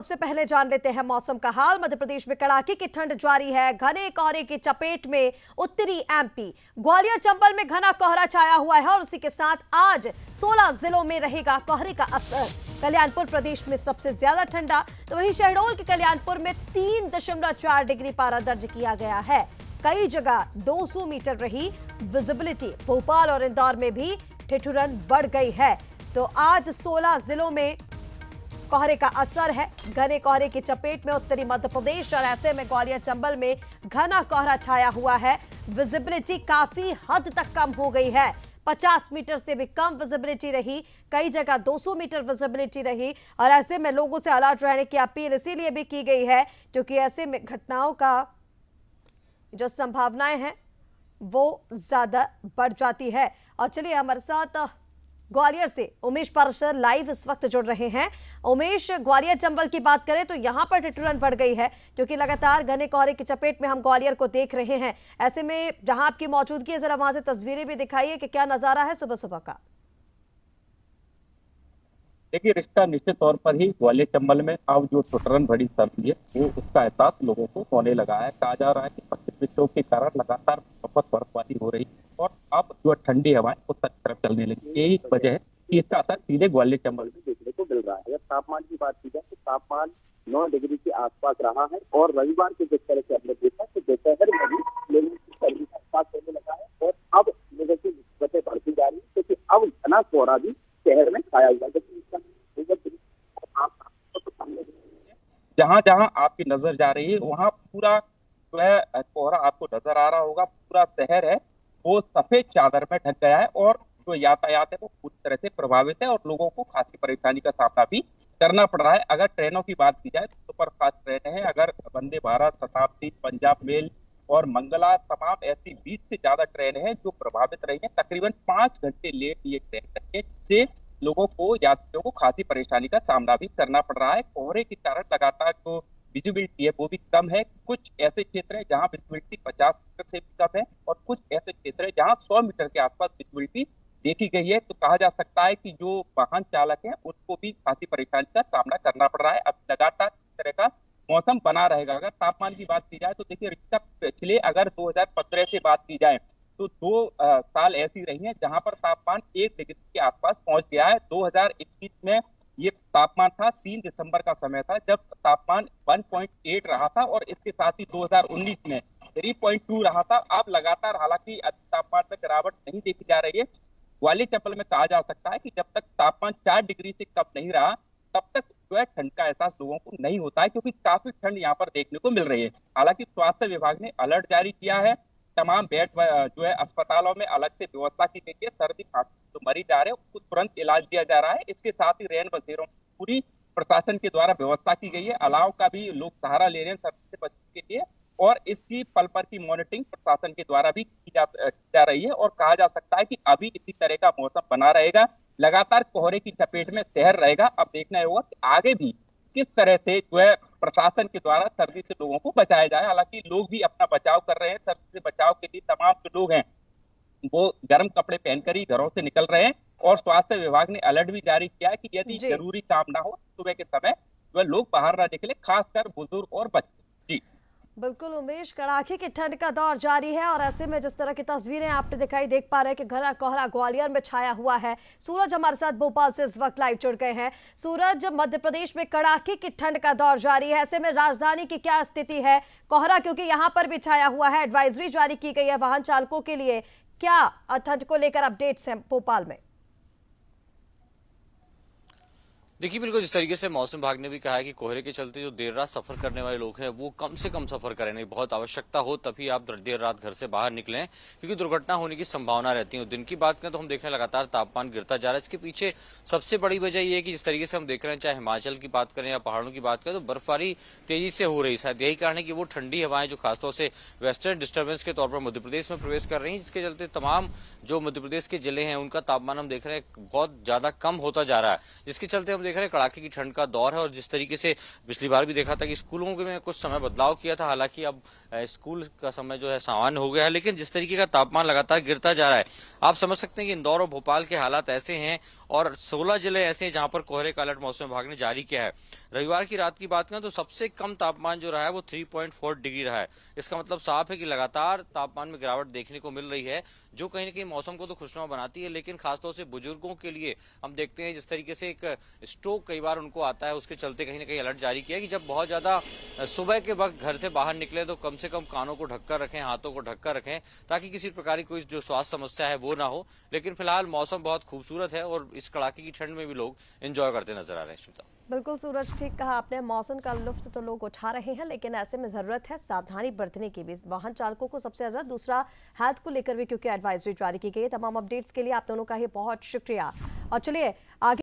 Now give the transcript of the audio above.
सबसे पहले जान लेते हैं मौसम का हाल। मध्य प्रदेश में कड़ाके की ठंड जारी है। घने कोहरे की चपेट में उत्तरी एमपी, ग्वालियर चंबल में घना कोहरा छाया हुआ है और उसी के साथ आज 16 जिलों में रहेगा कोहरे का असर। कल्याणपुर प्रदेश में सबसे ज्यादा ठंडा, तो वहीं शहडोल के कल्याणपुर में 3.4 डिग्री पारा दर्ज किया गया है। कई जगह 200 मीटर रही विजिबिलिटी। भोपाल और इंदौर में भी ठिठुरन बढ़ गई है। तो आज 16 जिलों में कोहरे का असर है। घने कोहरे की चपेट में उत्तरी मध्य प्रदेश और ऐसे में ग्वालियर चंबल में घना कोहरा छाया हुआ है। विजिबिलिटी काफी हद तक कम हो गई है। 50 मीटर से भी कम विजिबिलिटी रही, कई जगह 200 मीटर विजिबिलिटी रही और ऐसे में लोगों से अलर्ट रहने की अपील इसीलिए भी की गई है क्योंकि ऐसे में घटनाओं का जो संभावनाएं हैं वो ज्यादा बढ़ जाती है। और चलिए हमारे साथ ग्वालियर से उमेश पारसर लाइव इस वक्त जुड़ रहे हैं। उमेश, ग्वालियर चंबल की बात करें तो यहां पर ठिठुरन बढ़ गई है क्योंकि लगातार घने कोहरे की चपेट में हम ग्वालियर को देख रहे हैं। ऐसे में जहां आपकी मौजूदगी है, जरा वहां से तस्वीरें भी दिखाइए कि क्या नजारा है सुबह सुबह का। देखिए, रिश्ता निश्चित तौर पर ही ग्वालियर चंबल में अब जो ठिठुरन भरी सर्दी है वो उसका एहसास लोगों को होने लगा है। कहा जा रहा है कि पश्चिमी विक्षोभ के कारण लगातार बहुत बर्फबारी हो रही है और अब जो ठंडी हवाएं उत्तर की तरफ चलने लगी। यही वजह है कि इसका असर सीधे ग्वालियर चंबल में देखने को मिल रहा है। अगर तापमान की बात की जाए तो तापमान 9 डिग्री के आसपास रहा है और रविवार के जिस तरह से हमने देखा तो दोपहर में भी लोगों की सर्दी का एहसास होने लगा है और अब लोगों की मुसीबतें बढ़ती जा रही है क्योंकि अब घना कोहरा भी शहर में छाया हुआ है। जहां जहां आपकी नजर जा रही है वहां पूरा जो है कोहरा आपको नजर आ रहा होगा। पूरा शहर है वो सफेद चादर में ढक गया है और जो यातायात है वो पूरी तरह से प्रभावित है और लोगों को खासी परेशानी का सामना भी करना पड़ रहा है। अगर ट्रेनों की बात की जाए तो सुपरफास्ट ट्रेन है, अगर वंदे भारत, शताब्दी, पंजाब मेल और मंगला, तमाम ऐसी 20 से ज्यादा ट्रेन है जो प्रभावित रही है। तकरीबन 5 घंटे लेट ये ट्रेन रही है, जिससे लोगों को, यात्रियों को खासी परेशानी का सामना भी करना पड़ रहा है। कोहरे के कारण लगातार जो विजिबिलिटी है वो भी कम है। कुछ ऐसे क्षेत्र है जहां विजिबिलिटी 50 मीटर से भी कम है और कुछ ऐसे क्षेत्र है जहां 100 मीटर के आसपास विजिबिलिटी देखी गई है। तो कहा जा सकता है कि जो वाहन चालक है उनको भी खासी परेशानी का सामना करना पड़ रहा है। अब लगातार इस तरह का मौसम बना रहेगा। अगर तापमान की बात की जाए तो देखिए, रिश्ता पिछले अगर 2015 से बात की जाए तो 2 साल ऐसी रही हैं जहां पर तापमान 1 डिग्री के आसपास पहुंच गया है। 2021 में ये तापमान था, 3 दिसंबर का समय था जब तापमान 1.8 रहा था और इसके साथ ही 2019 में 3.2 रहा था। अब लगातार हालांकि तापमान में गिरावट नहीं देखी जा रही है। ग्वालियर चंबल में कहा जा सकता है कि जब तक तापमान 4 डिग्री से कम नहीं रहा तब तक जो है ठंड का एहसास लोगों को नहीं होता है क्योंकि काफी ठंड यहाँ पर देखने को मिल रही है। हालांकि स्वास्थ्य विभाग ने अलर्ट जारी किया है। तमाम बेड जो है अस्पतालों में अलग से व्यवस्था की गई है। सर्दी खांसी जो मरीज आ रहे हैं उनको तुरंत इलाज दिया जा रहा है। इसके साथ ही रैन बसेरों में पूरी प्रशासन के द्वारा व्यवस्था की गई है। अलाव का भी लोग सहारा ले रहे हैं सर्दी से बचने के लिए और इसकी पल पल की मॉनिटरिंग प्रशासन के द्वारा भी की जा रही है। और कहा जा सकता है कि अभी इसी तरह का मौसम बना रहेगा, लगातार कोहरे की चपेट में शहर रहेगा। अब देखना होगा कि आगे भी किस तरह से जो है प्रशासन के द्वारा सर्दी से लोगों को बचाया जाए। हालांकि लोग भी अपना बचाव कर रहे हैं। सर्दी से बचाव के लिए तमाम जो लोग हैं वो गर्म कपड़े पहनकर ही घरों से निकल रहे हैं और स्वास्थ्य विभाग ने अलर्ट भी जारी किया है कि यदि जी जरूरी काम ना हो सुबह के समय जो है लोग बाहर ना निकले, खासकर बुजुर्ग और बच्चे। जी बिल्कुल उमेश, कड़ाके की ठंड का दौर जारी है और ऐसे में जिस तरह की तस्वीरें आपने दिखाई, देख पा रहे हैं कि घना कोहरा ग्वालियर में छाया हुआ है। सूरज हमारे साथ भोपाल से इस वक्त लाइव जुड़ गए हैं। सूरज, मध्य प्रदेश में कड़ाके की ठंड का दौर जारी है, ऐसे में राजधानी की क्या स्थिति है? कोहरा क्योंकि यहां पर भी छाया हुआ है, एडवाइजरी जारी की गई है वाहन चालकों के लिए। क्या ठंड को लेकर अपडेट्स हैं भोपाल में? देखिए, बिल्कुल जिस तरीके से मौसम विभाग ने भी कहा है कि कोहरे के चलते जो देर रात सफर करने वाले लोग हैं वो कम से कम सफर करें, नहीं बहुत आवश्यकता हो तभी आप देर रात घर से बाहर निकलें क्योंकि दुर्घटना होने की संभावना रहती है। दिन की बात करें तो हम देख रहे हैं लगातार तापमान गिरता जा रहा है। इसके पीछे सबसे बड़ी वजह यह है कि जिस तरीके से हम देख रहे हैं, चाहे हिमाचल की बात करें या पहाड़ों की बात करें, तो बर्फबारी तेजी से हो रही है। शायद यही कारण है कि वो ठंडी हवाएं जो खासतौर से वेस्टर्न डिस्टर्बेंस के तौर पर मध्य प्रदेश में प्रवेश कर रही है, जिसके चलते तमाम जो मध्य प्रदेश के जिले हैं उनका तापमान हम देख रहे हैं बहुत ज्यादा कम होता जा रहा है, जिसके चलते हम देख रहे हैं कड़ाके की ठंड का दौर है। और जिस तरीके से पिछली बार भी देखा था कि स्कूलों में कुछ समय बदलाव किया था, हालांकि अब स्कूल का समय जो है सामान्य हो गया है, लेकिन जिस तरीके का तापमान लगातार गिरता जा रहा है, आप समझ सकते हैं कि इंदौर और भोपाल के हालात ऐसे हैं और 16 जिले ऐसे हैं जहां पर कोहरे का अलर्ट मौसम विभाग ने जारी किया है। रविवार की रात की बात करें तो सबसे कम तापमान जो रहा है वो 3.4 डिग्री रहा है। इसका मतलब साफ है कि लगातार तापमान में गिरावट देखने को मिल रही है, जो कहीं न कहीं मौसम को तो खुशनुमा बनाती है, लेकिन खासतौर से बुजुर्गों के लिए हम देखते हैं जिस तरीके से एक स्ट्रोक कई बार उनको आता है, उसके चलते कहीं न कहीं अलर्ट जारी किया है कि जब बहुत ज्यादा सुबह के वक्त घर से बाहर निकले तो कम से कम कानों को ढककर रखें, हाथों को ढककर रखें, ताकि किसी प्रकार की कोई जो स्वास्थ्य समस्या है वो ना हो। लेकिन फिलहाल मौसम बहुत खूबसूरत है और इस कड़ाके की ठंड में भी लोग एंजॉय करते नजर आ रहे हैं। श्वेता, बिल्कुल सूरज, ठीक कहा आपने। मौसम का लुत्फ तो लोग उठा रहे हैं, लेकिन ऐसे में जरूरत है सावधानी बरतने की भी, वाहन चालकों को सबसे ज्यादा। दूसरा, हेल्थ को लेकर भी क्योंकि एडवाइजरी जारी की गई है। तमाम अपडेट्स के लिए आप दोनों का ही बहुत शुक्रिया। और चलिए आगे